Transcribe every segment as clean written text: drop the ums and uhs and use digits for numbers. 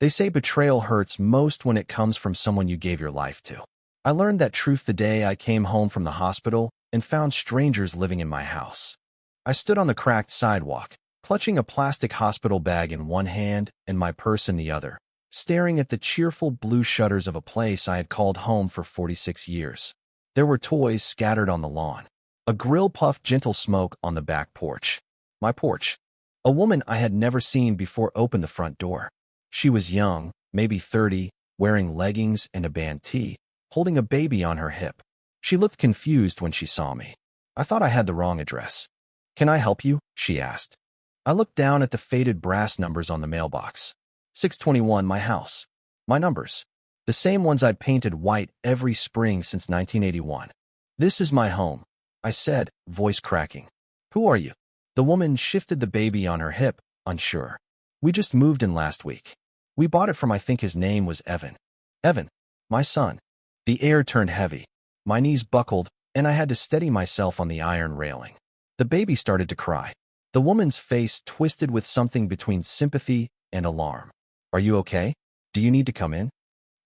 They say betrayal hurts most when it comes from someone you gave your life to. I learned that truth the day I came home from the hospital and found strangers living in my house. I stood on the cracked sidewalk, clutching a plastic hospital bag in one hand and my purse in the other, staring at the cheerful blue shutters of a place I had called home for 46 years. There were toys scattered on the lawn. A grill puffed gentle smoke on the back porch. My porch. A woman I had never seen before opened the front door. She was young, maybe 30, wearing leggings and a band tee, holding a baby on her hip. She looked confused when she saw me. I thought I had the wrong address. "Can I help you?" she asked. I looked down at the faded brass numbers on the mailbox. 621 my house. My numbers. The same ones I'd painted white every spring since 1981. "This is my home," I said, voice cracking. "Who are you?" The woman shifted the baby on her hip, unsure. "We just moved in last week. We bought it from I think his name was Evan." "Evan, my son." The air turned heavy. My knees buckled, and I had to steady myself on the iron railing. The baby started to cry. The woman's face twisted with something between sympathy and alarm. "Are you okay? Do you need to come in?"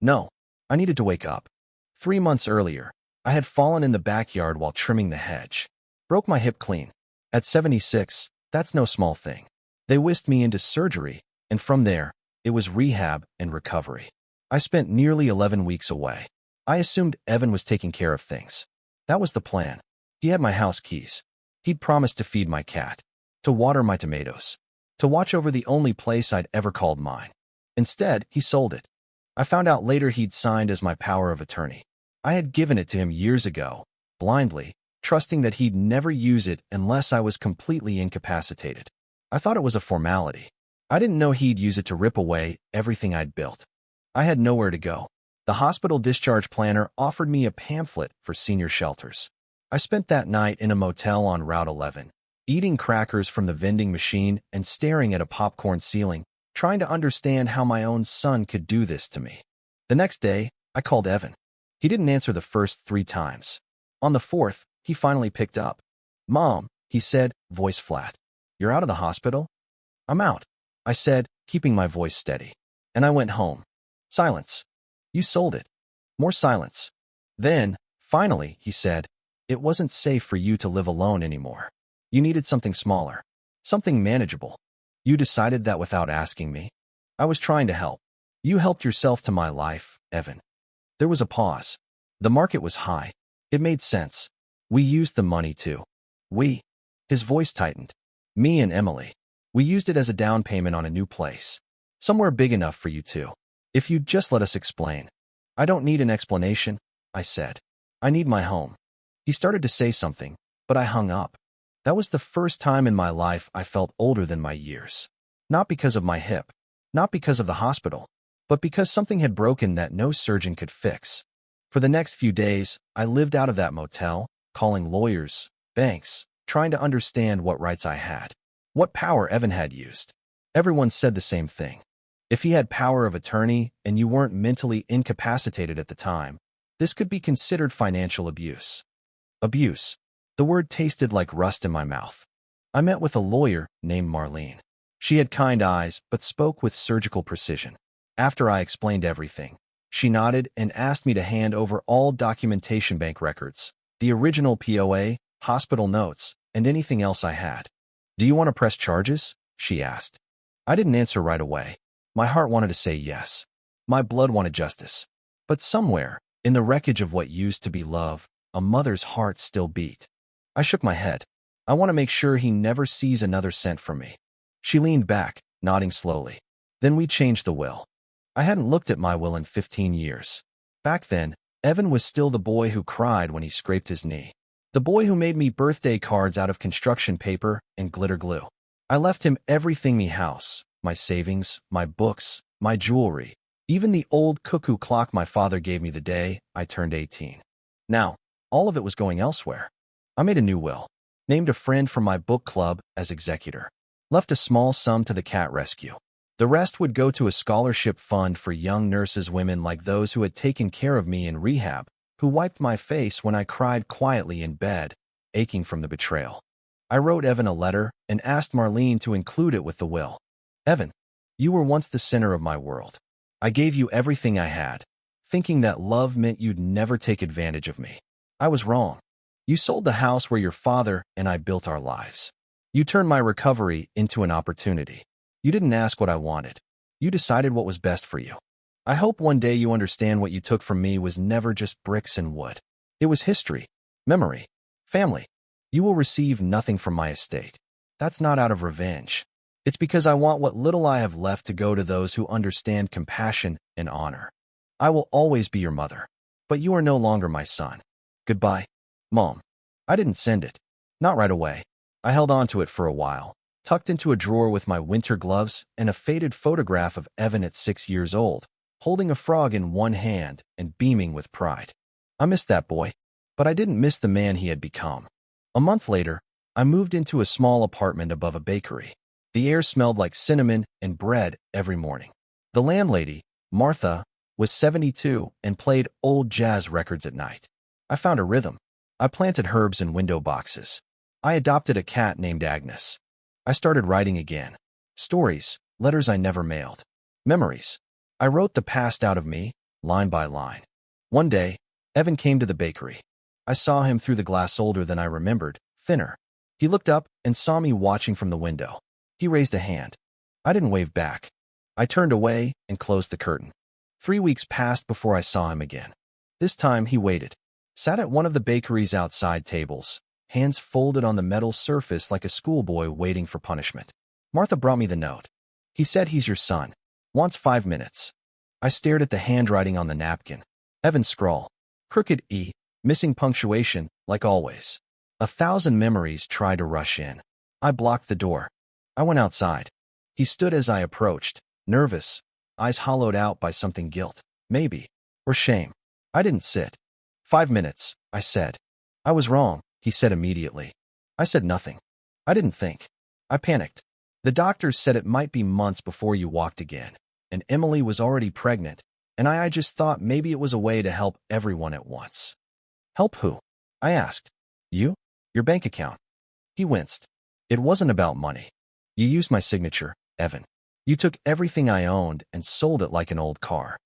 "No, I needed to wake up. 3 months earlier, I had fallen in the backyard while trimming the hedge. Broke my hip clean. At 76, that's no small thing. They whisked me into surgery, and from there, it was rehab and recovery. I spent nearly 11 weeks away. I assumed Evan was taking care of things. That was the plan. He had my house keys. He'd promised to feed my cat, to water my tomatoes, to watch over the only place I'd ever called mine. Instead, he sold it. I found out later he'd signed as my power of attorney. I had given it to him years ago, blindly, trusting that he'd never use it unless I was completely incapacitated. I thought it was a formality. I didn't know he'd use it to rip away everything I'd built. I had nowhere to go. The hospital discharge planner offered me a pamphlet for senior shelters. I spent that night in a motel on Route 11, eating crackers from the vending machine and staring at a popcorn ceiling, trying to understand how my own son could do this to me. The next day, I called Evan. He didn't answer the first 3 times. On the 4th, he finally picked up. "Mom," he said, voice flat. "You're out of the hospital?" "I'm out," I said, keeping my voice steady. "And I went home." Silence. "You sold it." More silence. Then, finally, he said, "It wasn't safe for you to live alone anymore. You needed something smaller. Something manageable. You decided that without asking me. I was trying to help. You helped yourself to my life, Evan." There was a pause. The market was high. It made sense. We used the money too. We. His voice tightened. Me and Emily. We used it as a down payment on a new place. Somewhere big enough for you too. If you'd just let us explain. "I don't need an explanation," I said. "I need my home." He started to say something, but I hung up. That was the first time in my life I felt older than my years. Not because of my hip, not because of the hospital, but because something had broken that no surgeon could fix. For the next few days, I lived out of that motel, calling lawyers, banks, trying to understand what rights I had, what power Evan had used. Everyone said the same thing. If he had power of attorney and you weren't mentally incapacitated at the time, this could be considered financial abuse. Abuse. The word tasted like rust in my mouth. I met with a lawyer named Marlene. She had kind eyes, but spoke with surgical precision. After I explained everything, she nodded and asked me to hand over all documentation, bank records, the original POA, hospital notes, and anything else I had. "Do you want to press charges?" she asked. I didn't answer right away. My heart wanted to say yes. My blood wanted justice. But somewhere, in the wreckage of what used to be love, a mother's heart still beat. I shook my head. "I want to make sure he never sees another cent from me." She leaned back, nodding slowly. "Then we changed the will." I hadn't looked at my will in 15 years. Back then, Evan was still the boy who cried when he scraped his knee. The boy who made me birthday cards out of construction paper and glitter glue. I left him everything: me house, my savings, my books, my jewelry, even the old cuckoo clock my father gave me the day I turned 18. Now, all of it was going elsewhere. I made a new will, named a friend from my book club as executor, left a small sum to the cat rescue. The rest would go to a scholarship fund for young nurses, women like those who had taken care of me in rehab, who wiped my face when I cried quietly in bed, aching from the betrayal. I wrote Evan a letter and asked Marlene to include it with the will. "Evan, You were once the center of my world. I gave you everything I had, thinking that love meant you'd never take advantage of me. I was wrong. You sold the house where your father and I built our lives. You turned my recovery into an opportunity. You didn't ask what I wanted. You decided what was best for you. I hope one day you understand what you took from me was never just bricks and wood. It was history, memory, family. You will receive nothing from my estate. That's not out of revenge. It's because I want what little I have left to go to those who understand compassion and honor. I will always be your mother, but you are no longer my son. Goodbye, Mom. I didn't send it. Not right away. I held on to it for a while, tucked into a drawer with my winter gloves and a faded photograph of Evan at 6 years old, holding a frog in one hand and beaming with pride. I missed that boy, but I didn't miss the man he had become. A month later, I moved into a small apartment above a bakery. The air smelled like cinnamon and bread every morning. The landlady, Martha, was 72 and played old jazz records at night. I found a rhythm. I planted herbs in window boxes. I adopted a cat named Agnes. I started writing again. Stories, letters I never mailed. Memories. I wrote the past out of me, line by line. One day, Evan came to the bakery. I saw him through the glass older than I remembered, thinner. He looked up and saw me watching from the window. He raised a hand. I didn't wave back. I turned away and closed the curtain. 3 weeks passed before I saw him again. This time he waited. Sat at one of the bakery's outside tables, hands folded on the metal surface like a schoolboy waiting for punishment. Martha brought me the note. He said he's your son. Wants 5 minutes. I stared at the handwriting on the napkin. Evan's scrawl. Crooked E, missing punctuation, like always. 1,000 memories tried to rush in. I blocked the door. I went outside. He stood as I approached, nervous, eyes hollowed out by something guilt, maybe, or shame. I didn't sit. 5 minutes, I said. I was wrong, he said immediately. I said nothing. I didn't think. I panicked. The doctors said it might be months before you walked again, and Emily was already pregnant, and I just thought maybe it was a way to help everyone at once. Help who? I asked. You? Your bank account. He winced. It wasn't about money. You used my signature, Evan. You took everything I owned and sold it like an old car.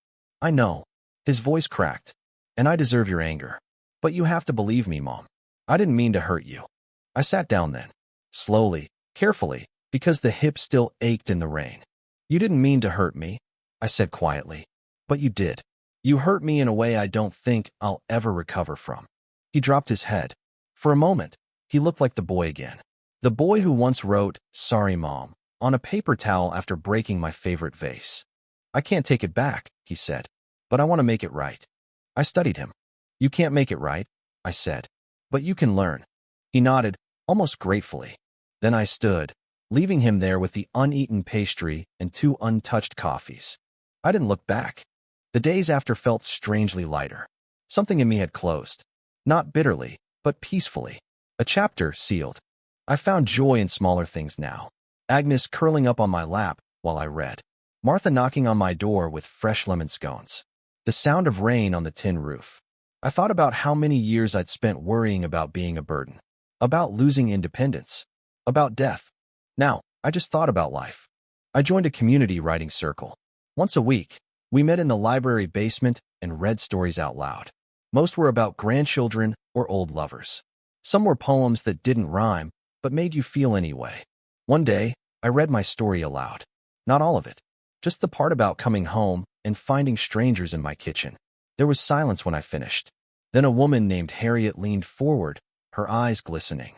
I know. His voice cracked. And I deserve your anger. But you have to believe me, Mom. I didn't mean to hurt you. I sat down then. Slowly, carefully, because the hip still ached in the rain. You didn't mean to hurt me, I said quietly. But you did. You hurt me in a way I don't think I'll ever recover from. He dropped his head. For a moment, he looked like the boy again. The boy who once wrote, "Sorry, Mom," on a paper towel after breaking my favorite vase. I can't take it back, he said, but I want to make it right. I studied him. You can't make it right, I said, but you can learn. He nodded, almost gratefully. Then I stood, leaving him there with the uneaten pastry and 2 untouched coffees. I didn't look back. The days after felt strangely lighter. Something in me had closed. Not bitterly, but peacefully. A chapter sealed. I found joy in smaller things now. Agnes curling up on my lap while I read. Martha knocking on my door with fresh lemon scones. The sound of rain on the tin roof. I thought about how many years I'd spent worrying about being a burden. About losing independence. About death. Now, I just thought about life. I joined a community writing circle. Once a week, we met in the library basement and read stories out loud. Most were about grandchildren or old lovers. Some were poems that didn't rhyme, but made you feel anyway. One day, I read my story aloud. Not all of it. Just the part about coming home and finding strangers in my kitchen. There was silence when I finished. Then a woman named Harriet leaned forward, her eyes glistening.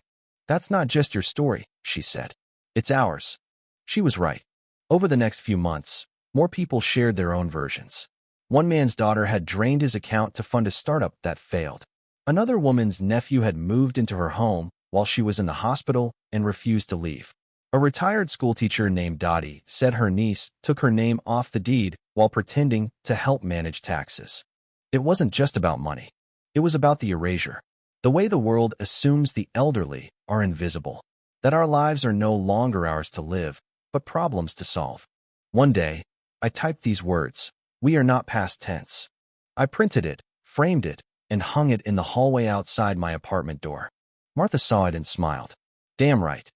"That's not just your story," she said. "It's ours." She was right. Over the next few months, more people shared their own versions. One man's daughter had drained his account to fund a startup that failed. Another woman's nephew had moved into her home while she was in the hospital and refused to leave. A retired schoolteacher named Dottie said her niece took her name off the deed while pretending to help manage taxes. It wasn't just about money. It was about the erasure. The way the world assumes the elderly are invisible. That our lives are no longer ours to live, but problems to solve. One day, I typed these words. We are not past tense. I printed it, framed it, and hung it in the hallway outside my apartment door. Martha saw it and smiled. Damn right.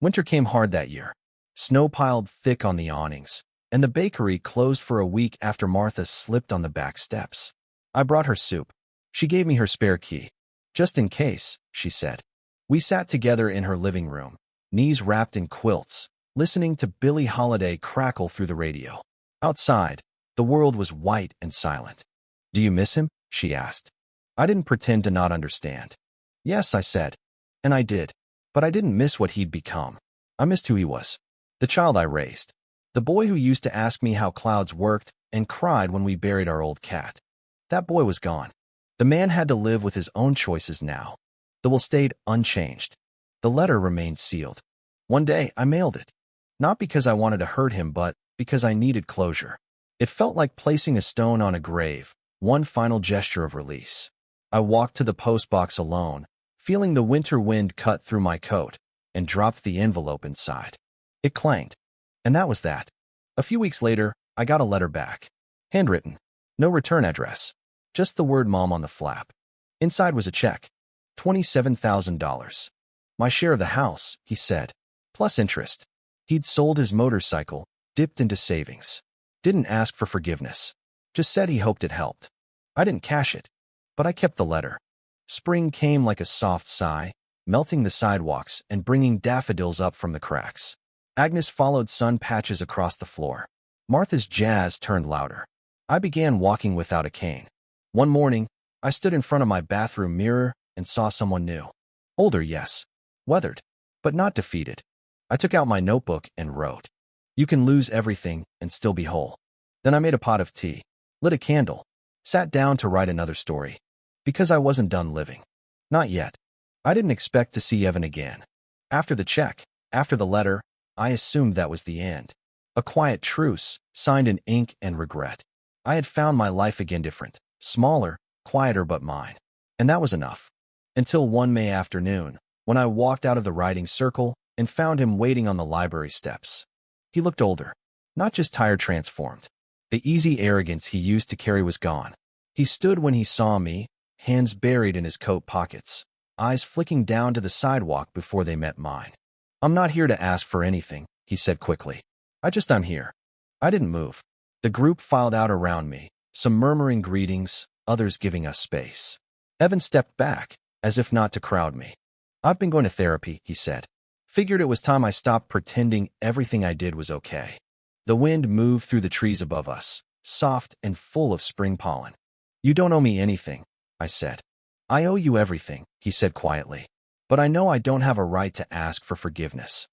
Winter came hard that year. Snow piled thick on the awnings. and the bakery closed for a week after Martha slipped on the back steps. I brought her soup. She gave me her spare key. Just in case, she said. We sat together in her living room, knees wrapped in quilts, listening to Billie Holiday crackle through the radio. Outside, the world was white and silent. Do you miss him? She asked. I didn't pretend to not understand. Yes, I said. And I did. But I didn't miss what he'd become. I missed who he was. The child I raised. The boy who used to ask me how clouds worked and cried when we buried our old cat. That boy was gone. The man had to live with his own choices now. The will stayed unchanged. The letter remained sealed. One day, I mailed it. Not because I wanted to hurt him, but because I needed closure. It felt like placing a stone on a grave, one final gesture of release. I walked to the postbox alone, feeling the winter wind cut through my coat, and dropped the envelope inside. It clanged. And that was that. A few weeks later, I got a letter back. Handwritten. No return address. Just the word Mom on the flap. Inside was a check. $27,000. My share of the house, he said. Plus interest. He'd sold his motorcycle, dipped into savings. Didn't ask for forgiveness. Just said he hoped it helped. I didn't cash it. But I kept the letter. Spring came like a soft sigh, melting the sidewalks and bringing daffodils up from the cracks. Agnes followed sun patches across the floor. Martha's jazz turned louder. I began walking without a cane. One morning, I stood in front of my bathroom mirror and saw someone new. Older, yes. Weathered, but not defeated. I took out my notebook and wrote, "You can lose everything and still be whole." Then I made a pot of tea, lit a candle, sat down to write another story. Because I wasn't done living. Not yet. I didn't expect to see Evan again. After the check, after the letter, I assumed that was the end. A quiet truce, signed in ink and regret. I had found my life again different, smaller, quieter but mine. And that was enough. Until one May afternoon, when I walked out of the writing circle and found him waiting on the library steps. He looked older, not just tired, transformed. The easy arrogance he used to carry was gone. He stood when he saw me, hands buried in his coat pockets, eyes flicking down to the sidewalk before they met mine. "I'm not here to ask for anything," he said quickly. I'm here." I didn't move. The group filed out around me, some murmuring greetings, others giving us space. Evan stepped back, as if not to crowd me. "I've been going to therapy," he said. "Figured it was time I stopped pretending everything I did was okay." The wind moved through the trees above us, soft and full of spring pollen. "You don't owe me anything," I said. "I owe you everything," he said quietly. "But I know I don't have a right to ask for forgiveness."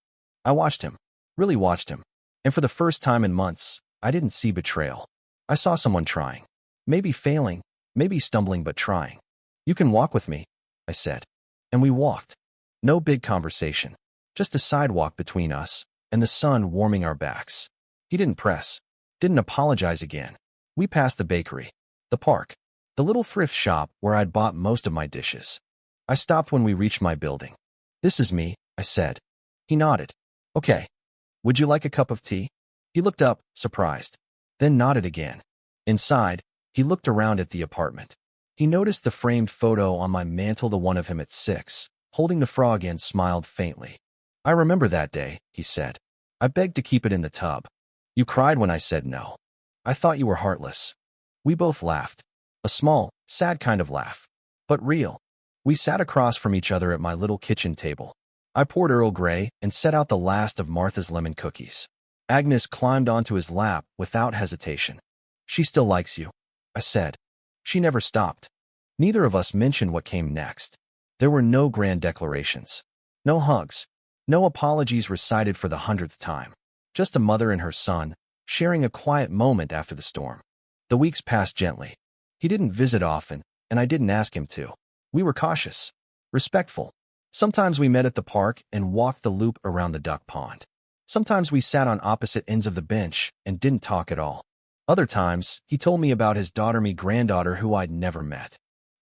I watched him, really watched him. And for the first time in months, I didn't see betrayal. I saw someone trying. Maybe failing, maybe stumbling, but trying. "You can walk with me," I said. And we walked. No big conversation. Just a sidewalk between us, and the sun warming our backs. He didn't press. Didn't apologize again. We passed the bakery. The park. The little thrift shop where I'd bought most of my dishes. I stopped when we reached my building. "This is me," I said. He nodded. "Okay. Would you like a cup of tea?" He looked up, surprised, then nodded again. Inside, he looked around at the apartment. He noticed the framed photo on my mantel, the one of him at 6, holding the frog, and smiled faintly. "I remember that day," he said. "I begged to keep it in the tub. You cried when I said no. I thought you were heartless." We both laughed. A small, sad kind of laugh. But real. We sat across from each other at my little kitchen table. I poured Earl Grey and set out the last of Martha's lemon cookies. Agnes climbed onto his lap without hesitation. "She still likes you," I said. She never stopped. Neither of us mentioned what came next. There were no grand declarations. No hugs. No apologies recited for the 100th time. Just a mother and her son, sharing a quiet moment after the storm. The weeks passed gently. He didn't visit often, and I didn't ask him to. We were cautious. Respectful. Sometimes we met at the park and walked the loop around the duck pond. Sometimes we sat on opposite ends of the bench and didn't talk at all. Other times, he told me about his granddaughter who I'd never met.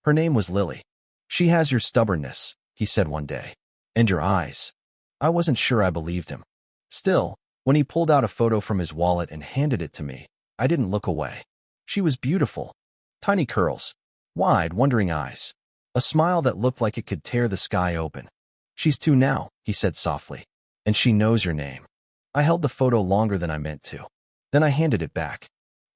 Her name was Lily. "She has your stubbornness," he said one day. "And your eyes." I wasn't sure I believed him. Still, when he pulled out a photo from his wallet and handed it to me, I didn't look away. She was beautiful. Tiny curls. Wide, wondering eyes. A smile that looked like it could tear the sky open. "She's 2 now," he said softly. "And she knows your name." I held the photo longer than I meant to. Then I handed it back.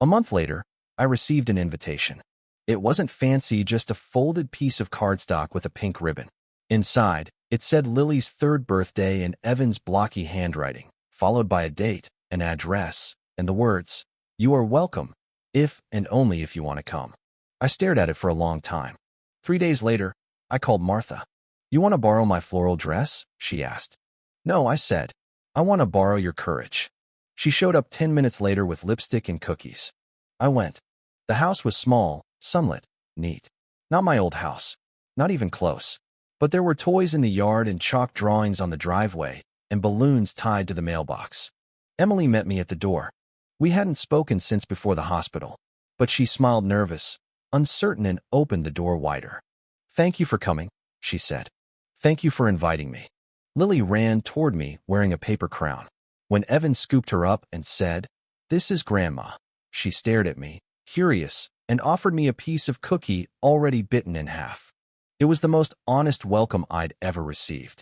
A month later, I received an invitation. It wasn't fancy, just a folded piece of cardstock with a pink ribbon. Inside, it said Lily's 3rd birthday in Evan's blocky handwriting, followed by a date, an address, and the words, "You are welcome, if and only if you want to come." I stared at it for a long time. 3 days later, I called Martha. "You want to borrow my floral dress?" she asked. "No," I said. "I want to borrow your courage." She showed up 10 minutes later with lipstick and cookies. I went. The house was small, sunlit, neat. Not my old house. Not even close. But there were toys in the yard and chalk drawings on the driveway and balloons tied to the mailbox. Emily met me at the door. We hadn't spoken since before the hospital, but she smiled nervous, uncertain, and opened the door wider. "Thank you for coming," she said. "Thank you for inviting me." Lily ran toward me wearing a paper crown. When Evan scooped her up and said, "This is Grandma," she stared at me, curious, and offered me a piece of cookie already bitten in half. It was the most honest welcome I'd ever received.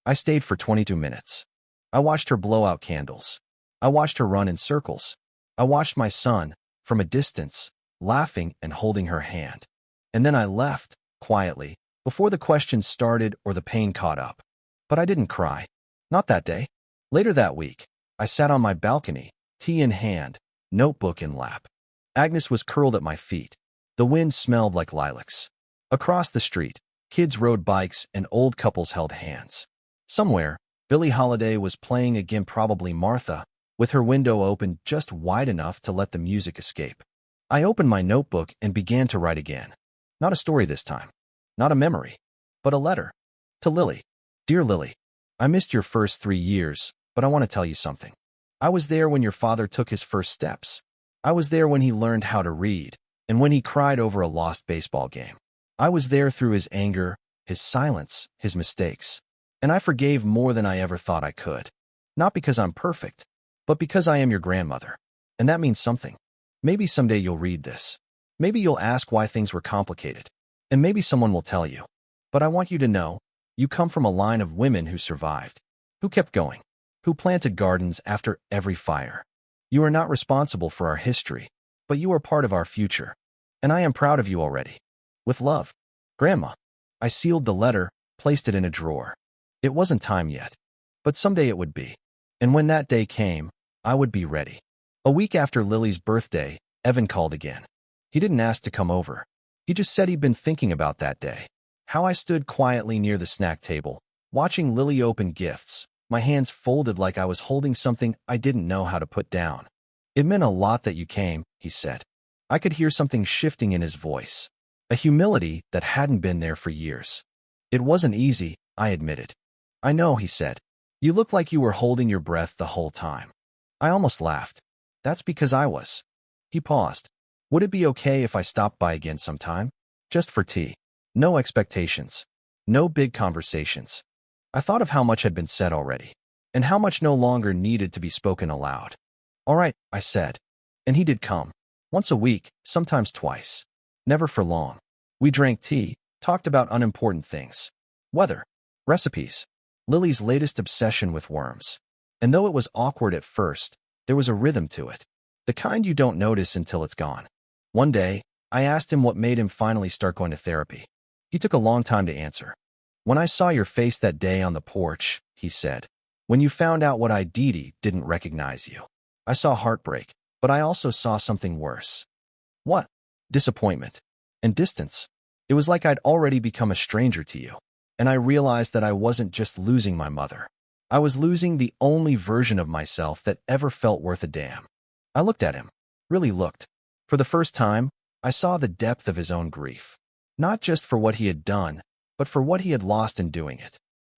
I stayed for 22 minutes. I watched her blow out candles. I watched her run in circles. I watched my son, from a distance, laughing and holding her hand. And then I left, quietly, before the questions started or the pain caught up. But I didn't cry. Not that day. Later that week, I sat on my balcony, tea in hand, notebook in lap. Agnes was curled at my feet. The wind smelled like lilacs. Across the street, kids rode bikes and old couples held hands. Somewhere, Billie Holiday was playing again, probably Martha, with her window open just wide enough to let the music escape. I opened my notebook and began to write again. Not a story this time. Not a memory. But a letter. To Lily. "Dear Lily, I missed your first 3 years, but I want to tell you something. I was there when your father took his first steps. I was there when he learned how to read, and when he cried over a lost baseball game. I was there through his anger, his silence, his mistakes. And I forgave more than I ever thought I could. Not because I'm perfect, but because I am your grandmother. And that means something. Maybe someday you'll read this. Maybe you'll ask why things were complicated. And maybe someone will tell you. But I want you to know, you come from a line of women who survived, who kept going, who planted gardens after every fire. You are not responsible for our history, but you are part of our future. And I am proud of you already. With love, Grandma." I sealed the letter, placed it in a drawer. It wasn't time yet, but someday it would be. And when that day came, I would be ready. A week after Lily's birthday, Evan called again. He didn't ask to come over. He just said he'd been thinking about that day. How I stood quietly near the snack table, watching Lily open gifts, my hands folded like I was holding something I didn't know how to put down. "It meant a lot that you came," he said. I could hear something shifting in his voice, a humility that hadn't been there for years. "It wasn't easy," I admitted. "I know," he said. "You looked like you were holding your breath the whole time." I almost laughed. "That's because I was." He paused. "Would it be okay if I stopped by again sometime? Just for tea. No expectations. No big conversations." I thought of how much had been said already, and how much no longer needed to be spoken aloud. "All right," I said. And he did come. Once a week, sometimes twice. Never for long. We drank tea, talked about unimportant things. Weather. Recipes. Lily's latest obsession with worms. And though it was awkward at first, there was a rhythm to it. The kind you don't notice until it's gone. One day, I asked him what made him finally start going to therapy. He took a long time to answer. "When I saw your face that day on the porch," he said. "When you found out what I didn't recognize you. I saw heartbreak, but I also saw something worse." "What?" "Disappointment. And distance. It was like I'd already become a stranger to you. And I realized that I wasn't just losing my mother. I was losing the only version of myself that ever felt worth a damn." I looked at him. Really looked. For the first time, I saw the depth of his own grief. Not just for what he had done, but for what he had lost in doing it.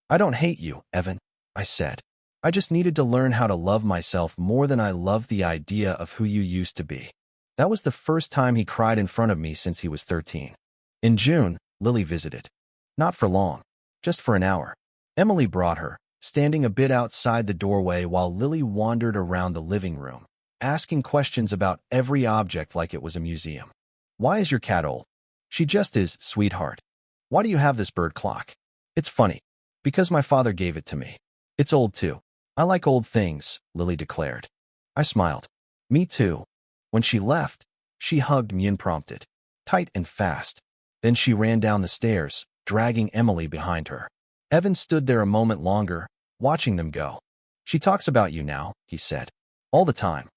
"I don't hate you, Evan," I said. "I just needed to learn how to love myself more than I loved the idea of who you used to be." That was the first time he cried in front of me since he was 13. In June, Lily visited. Not for long. Just for an hour. Emily brought her, standing a bit outside the doorway while Lily wandered around the living room, asking questions about every object like it was a museum. "Why is your cat old?" "She just is, sweetheart." "Why do you have this bird clock?" "It's funny. Because my father gave it to me." "It's old too." "I like old things," Lily declared. I smiled. Me too. When she left, she hugged me unprompted, tight and fast. Then she ran down the stairs, dragging Emily behind her. Evan stood there a moment longer, watching them go. She talks about you now, he said. All the time.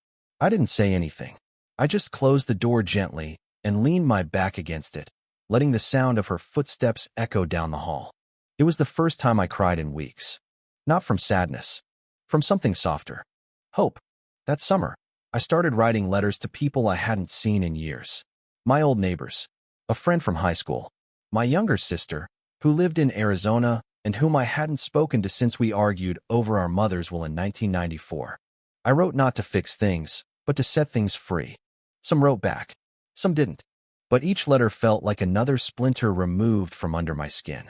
I didn't say anything. I just closed the door gently and leaned my back against it, letting the sound of her footsteps echo down the hall. It was the first time I cried in weeks. Not from sadness. From something softer. Hope. That summer, I started writing letters to people I hadn't seen in years. My old neighbors. A friend from high school. My younger sister, who lived in Arizona and whom I hadn't spoken to since we argued over our mother's will in 1994. I wrote not to fix things, but to set things free. Some wrote back. Some didn't. But each letter felt like another splinter removed from under my skin.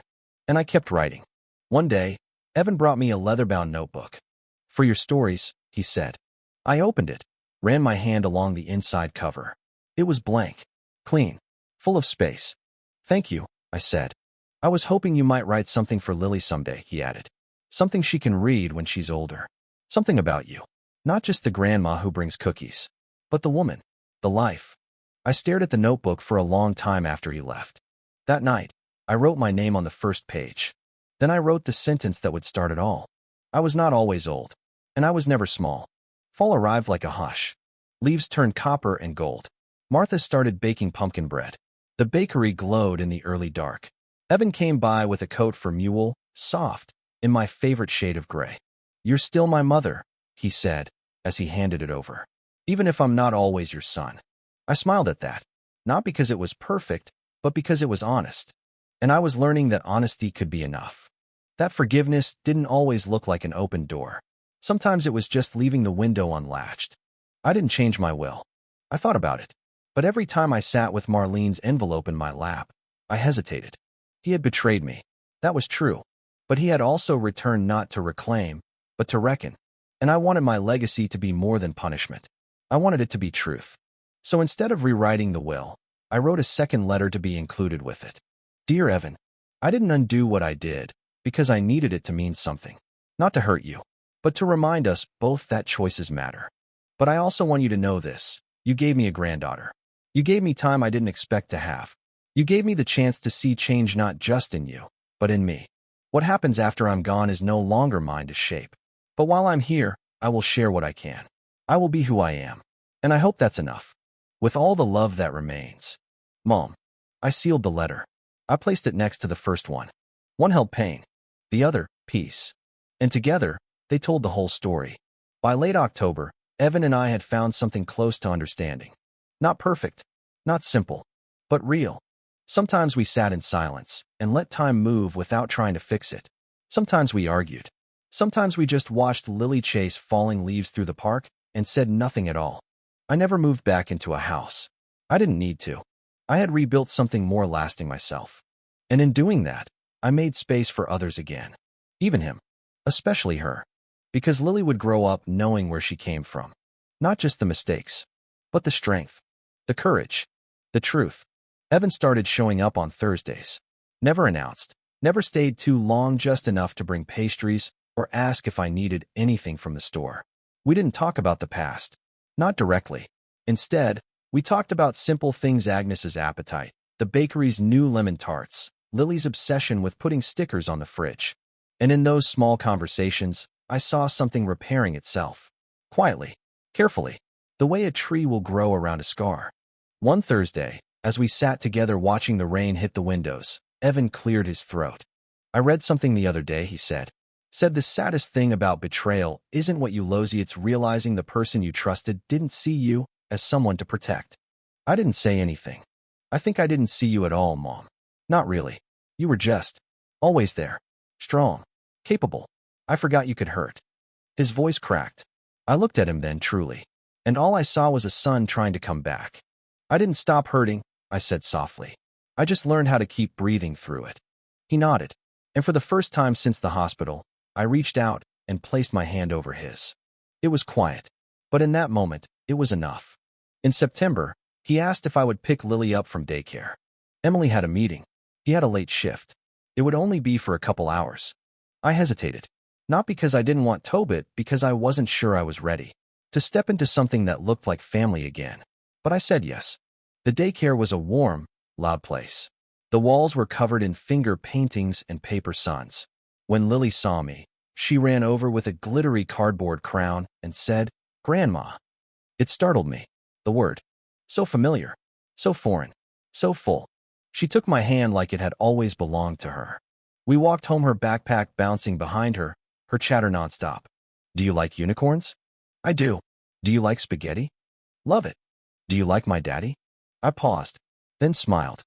And I kept writing. One day, Evan brought me a leather-bound notebook. For your stories, he said. I opened it, ran my hand along the inside cover. It was blank, clean, full of space. Thank you, I said. I was hoping you might write something for Lily someday, he added. Something she can read when she's older. Something about you. Not just the grandma who brings cookies, but the woman, the life. I stared at the notebook for a long time after he left. That night, I wrote my name on the first page. Then I wrote the sentence that would start it all. I was not always old, and I was never small. Fall arrived like a hush. Leaves turned copper and gold. Martha started baking pumpkin bread. The bakery glowed in the early dark. Evan came by with a coat for mule, soft, in my favorite shade of gray. You're still my mother, he said, as he handed it over. Even if I'm not always your son. I smiled at that, not because it was perfect, but because it was honest. And I was learning that honesty could be enough. That forgiveness didn't always look like an open door. Sometimes it was just leaving the window unlatched. I didn't change my will. I thought about it. But every time I sat with Marlene's envelope in my lap, I hesitated. He had betrayed me. That was true. But he had also returned not to reclaim, but to reckon. And I wanted my legacy to be more than punishment. I wanted it to be truth. So instead of rewriting the will, I wrote a second letter to be included with it. Dear Evan, I didn't undo what I did because I needed it to mean something. Not to hurt you, but to remind us both that choices matter. But I also want you to know this. You gave me a granddaughter. You gave me time I didn't expect to have. You gave me the chance to see change not just in you, but in me. What happens after I'm gone is no longer mine to shape. But while I'm here, I will share what I can. I will be who I am. And I hope that's enough. With all the love that remains. Mom. I sealed the letter. I placed it next to the first one. One held pain. The other, peace. And together, they told the whole story. By late October, Evan and I had found something close to understanding. Not perfect, not simple, but real. Sometimes we sat in silence and let time move without trying to fix it. Sometimes we argued. Sometimes we just watched Lily chase falling leaves through the park and said nothing at all. I never moved back into a house. I didn't need to. I had rebuilt something more lasting myself. And in doing that, I made space for others again. Even him. Especially her. Because Lily would grow up knowing where she came from. Not just the mistakes, but the strength, the courage, the truth. Evan started showing up on Thursdays. Never announced. Never stayed too long, just enough to bring pastries or ask if I needed anything from the store. We didn't talk about the past. Not directly. Instead, we talked about simple things: Agnes's appetite, the bakery's new lemon tarts, Lily's obsession with putting stickers on the fridge. And in those small conversations, I saw something repairing itself. Quietly, carefully, the way a tree will grow around a scar. One Thursday, as we sat together watching the rain hit the windows, Evan cleared his throat. I read something the other day, he said. Said the saddest thing about betrayal isn't what you lose, it's realizing the person you trusted didn't see you as someone to protect. I didn't say anything. I think I didn't see you at all, Mom. Not really. You were just always there. Strong. Capable. I forgot you could hurt. His voice cracked. I looked at him then, truly. And all I saw was a son trying to come back. I didn't stop hurting, I said softly. I just learned how to keep breathing through it. He nodded. And for the first time since the hospital, I reached out and placed my hand over his. It was quiet. But in that moment, it was enough. In September, he asked if I would pick Lily up from daycare. Emily had a meeting. He had a late shift. It would only be for a couple hours. I hesitated. Not because I didn't want Tobit, because I wasn't sure I was ready. to step into something that looked like family again. But I said yes. The daycare was a warm, loud place. The walls were covered in finger paintings and paper suns. When Lily saw me, she ran over with a glittery cardboard crown and said, "Grandma." It startled me. The word. So familiar. So foreign. So full. She took my hand like it had always belonged to her. We walked home, her backpack bouncing behind her, her chatter nonstop. "Do you like unicorns?" "I do." "Do you like spaghetti?" "Love it." "Do you like my daddy?" I paused, then smiled.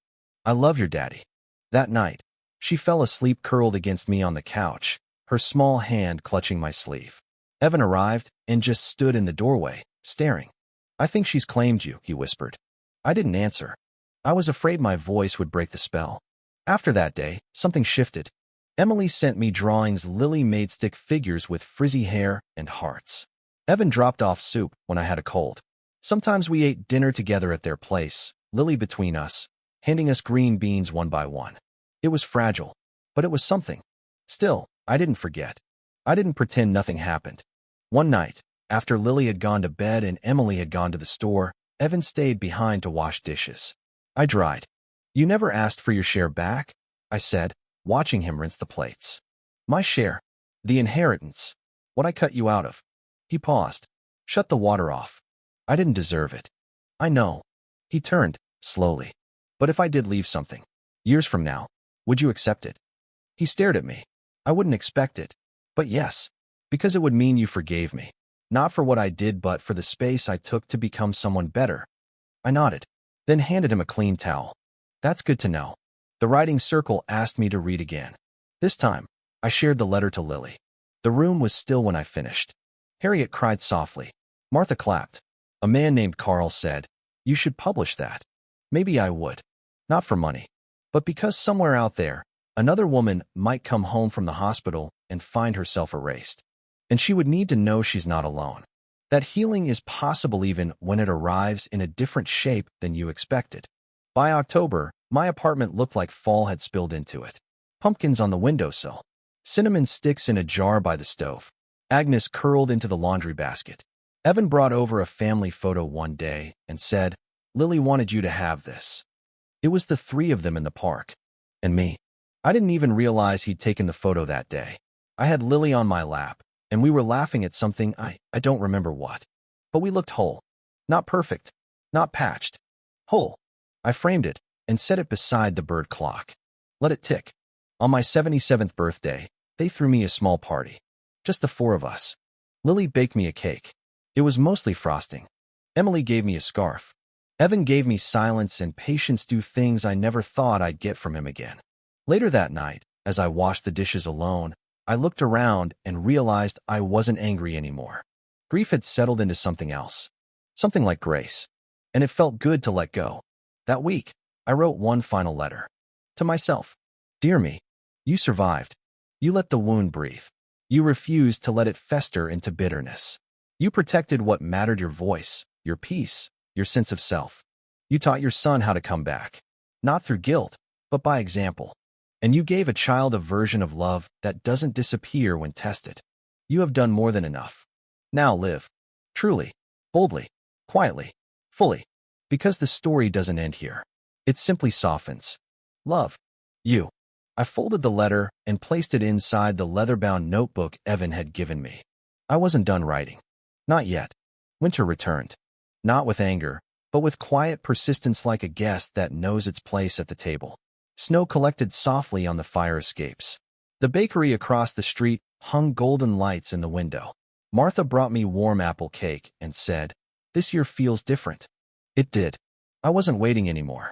"I love your daddy." That night, she fell asleep curled against me on the couch, her small hand clutching my sleeve. Evan arrived and just stood in the doorway, staring. "I think she's claimed you," he whispered. I didn't answer. I was afraid my voice would break the spell. After that day, something shifted. Emily sent me drawings Lily made stick figures with frizzy hair and hearts. Evan dropped off soup when I had a cold. Sometimes we ate dinner together at their place, Lily between us, handing us green beans one by one. It was fragile, but it was something. Still, I didn't forget. I didn't pretend nothing happened. One night, after Lily had gone to bed and Emily had gone to the store, Evan stayed behind to wash dishes. I dried. "You never asked for your share back?" I said, watching him rinse the plates. "My share. The inheritance. What I cut you out of." He paused. "Shut the water off. I didn't deserve it." "I know." He turned, slowly. "But if I did leave something, years from now, would you accept it?" He stared at me. "I wouldn't expect it. But yes. Because it would mean you forgave me. Not for what I did, but for the space I took to become someone better." I nodded, then handed him a clean towel. "That's good to know." The writing circle asked me to read again. This time, I shared the letter to Lily. The room was still when I finished. Harriet cried softly. Martha clapped. A man named Carl said, "You should publish that." Maybe I would. Not for money, but because somewhere out there, another woman might come home from the hospital and find herself erased. And she would need to know she's not alone. That healing is possible even when it arrives in a different shape than you expected. By October, my apartment looked like fall had spilled into it. Pumpkins on the windowsill. Cinnamon sticks in a jar by the stove. Agnes curled into the laundry basket. Evan brought over a family photo one day and said, "Lily wanted you to have this." It was the three of them in the park. And me. I didn't even realize he'd taken the photo that day. I had Lily on my lap, and we were laughing at something I don't remember what. But we looked whole. Not perfect. Not patched. Whole. I framed it and set it beside the bird clock. Let it tick. On my 77th birthday, they threw me a small party. Just the four of us. Lily baked me a cake. It was mostly frosting. Emily gave me a scarf. Evan gave me silence and patience, do things I never thought I'd get from him again. Later that night, as I washed the dishes alone, I looked around and realized I wasn't angry anymore. Grief had settled into something else. Something like grace. And it felt good to let go. That week, I wrote one final letter. To myself. Dear me, you survived. You let the wound breathe. You refused to let it fester into bitterness. You protected what mattered, your voice, your peace, your sense of self. You taught your son how to come back. Not through guilt, but by example. And you gave a child a version of love that doesn't disappear when tested. You have done more than enough. Now live. Truly. Boldly. Quietly. Fully. Because the story doesn't end here. It simply softens. Love. You. I folded the letter and placed it inside the leather-bound notebook Evan had given me. I wasn't done writing. Not yet. Winter returned. Not with anger, but with quiet persistence, like a guest that knows its place at the table. Snow collected softly on the fire escapes. The bakery across the street hung golden lights in the window. Martha brought me warm apple cake and said, "This year feels different." It did. I wasn't waiting anymore.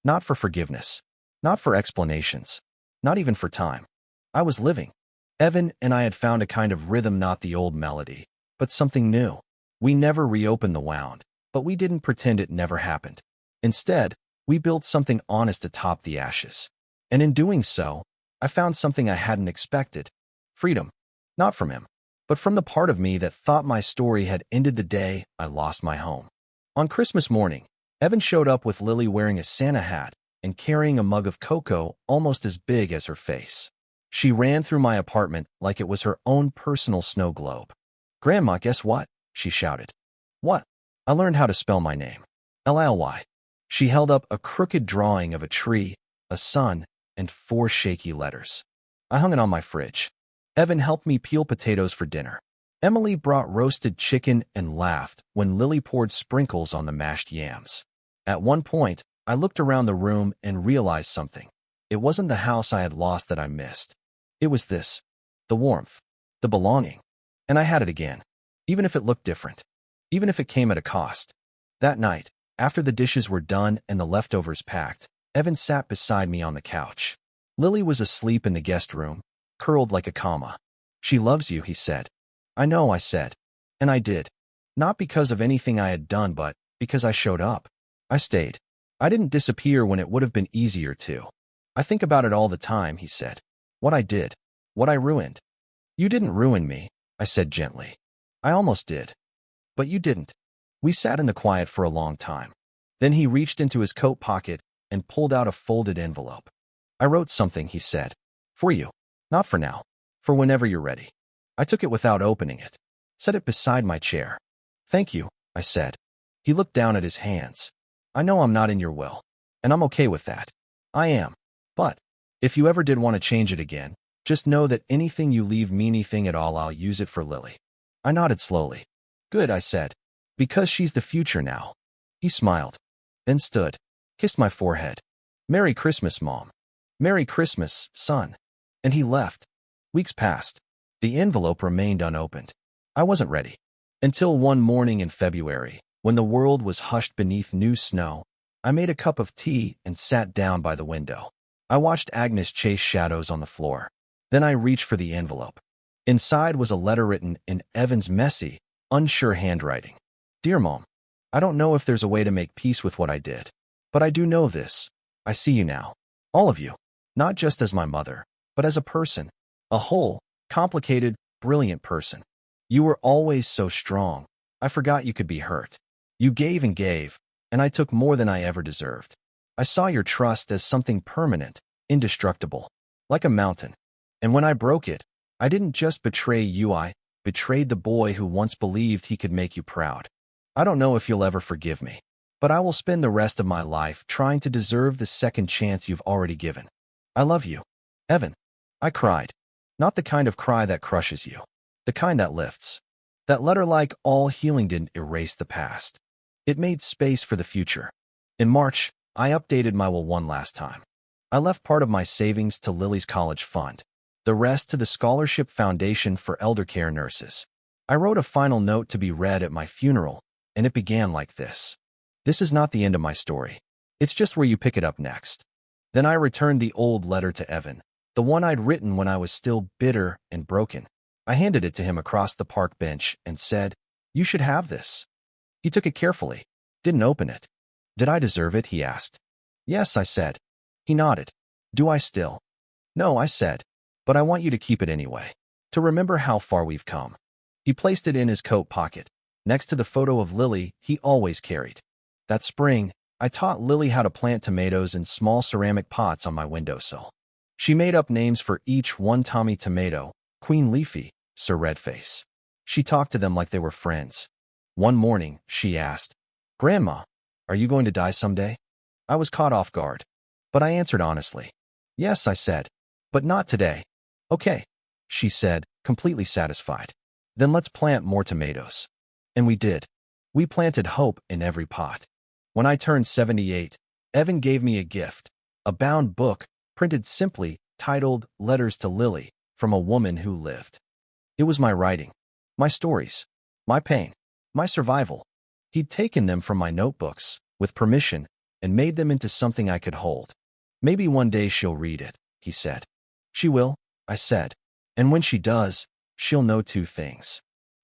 Not for forgiveness. Not for explanations. Not even for time. I was living. Evan and I had found a kind of rhythm, not the old melody, but something new. We never reopened the wound, but we didn't pretend it never happened. Instead, we built something honest atop the ashes. And in doing so, I found something I hadn't expected. Freedom. Not from him, but from the part of me that thought my story had ended the day I lost my home. On Christmas morning, Evan showed up with Lily wearing a Santa hat and carrying a mug of cocoa almost as big as her face. She ran through my apartment like it was her own personal snow globe. "Grandma, guess what?" she shouted. What? I learned how to spell my name. Lily. She held up a crooked drawing of a tree, a sun, and 4 shaky letters. I hung it on my fridge. Evan helped me peel potatoes for dinner. Emily brought roasted chicken and laughed when Lily poured sprinkles on the mashed yams. At one point, I looked around the room and realized something. It wasn't the house I had lost that I missed. It was this. The warmth. The belonging. And I had it again. Even if it looked different. Even if it came at a cost. That night, after the dishes were done and the leftovers packed, Evan sat beside me on the couch. Lily was asleep in the guest room, curled like a comma. She loves you, he said. I know, I said. And I did. Not because of anything I had done, but because I showed up. I stayed. I didn't disappear when it would have been easier to. I think about it all the time, he said. What I did. What I ruined. You didn't ruin me, I said gently. I almost did. But you didn't. We sat in the quiet for a long time. Then he reached into his coat pocket and pulled out a folded envelope. I wrote something, he said. For you. Not for now. For whenever you're ready. I took it without opening it. Set it beside my chair. Thank you, I said. He looked down at his hands. I know I'm not in your will. And I'm okay with that. I am. But if you ever did want to change it again, just know that anything you leave me, anything at all, I'll use it for Lily. I nodded slowly. Good, I said. Because she's the future now. He smiled. Then stood. Kissed my forehead. Merry Christmas, Mom. Merry Christmas, son. And he left. Weeks passed. The envelope remained unopened. I wasn't ready. Until one morning in February, when the world was hushed beneath new snow, I made a cup of tea and sat down by the window. I watched Agnes chase shadows on the floor. Then I reached for the envelope. Inside was a letter written in Evan's messy, unsure handwriting. Dear Mom, I don't know if there's a way to make peace with what I did. But I do know this. I see you now. All of you. Not just as my mother, but as a person. A whole, complicated, brilliant person. You were always so strong. I forgot you could be hurt. You gave, and I took more than I ever deserved. I saw your trust as something permanent, indestructible, like a mountain. And when I broke it, I didn't just betray you, I betrayed the boy who once believed he could make you proud. I don't know if you'll ever forgive me, but I will spend the rest of my life trying to deserve the second chance you've already given. I love you, Evan. I cried. Not the kind of cry that crushes you. The kind that lifts. That letter, like all healing, didn't erase the past. It made space for the future. In March, I updated my will one last time. I left part of my savings to Lily's college fund, the rest to the Scholarship Foundation for Elder Care Nurses. I wrote a final note to be read at my funeral, and it began like this. This is not the end of my story. It's just where you pick it up next. Then I returned the old letter to Evan, the one I'd written when I was still bitter and broken. I handed it to him across the park bench and said, You should have this. He took it carefully, didn't open it. Did I deserve it, he asked. Yes, I said. He nodded. Do I still? No, I said. But I want you to keep it anyway, to remember how far we've come. He placed it in his coat pocket, next to the photo of Lily he always carried. That spring, I taught Lily how to plant tomatoes in small ceramic pots on my windowsill. She made up names for each one: Tommy Tomato, Queen Leafy, Sir Redface. She talked to them like they were friends. One morning, she asked, Grandma, are you going to die someday? I was caught off guard. But I answered honestly. Yes, I said. But not today. Okay, she said, completely satisfied. Then let's plant more tomatoes. And we did. We planted hope in every pot. When I turned 78, Evan gave me a gift, a bound book, printed simply, titled Letters to Lily, from a Woman Who Lived. It was my writing, my stories, my pain, my survival. He'd taken them from my notebooks, with permission, and made them into something I could hold. Maybe one day she'll read it, he said. She will, I said. And when she does, she'll know 2 things.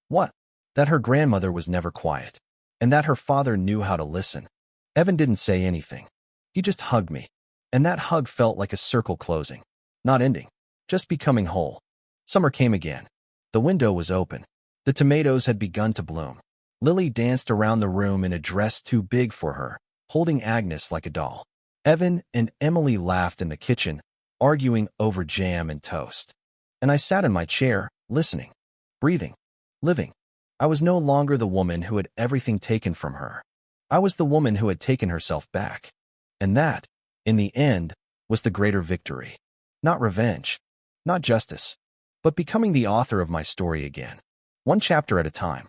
What? That her grandmother was never quiet, and that her father knew how to listen. Evan didn't say anything. He just hugged me, and that hug felt like a circle closing, not ending, just becoming whole. Summer came again. The window was open. The tomatoes had begun to bloom. Lily danced around the room in a dress too big for her, holding Agnes like a doll. Evan and Emily laughed in the kitchen, arguing over jam and toast. And I sat in my chair, listening, breathing, living. I was no longer the woman who had everything taken from her. I was the woman who had taken herself back. And that, in the end, was the greater victory. Not revenge, not justice, but becoming the author of my story again, one chapter at a time.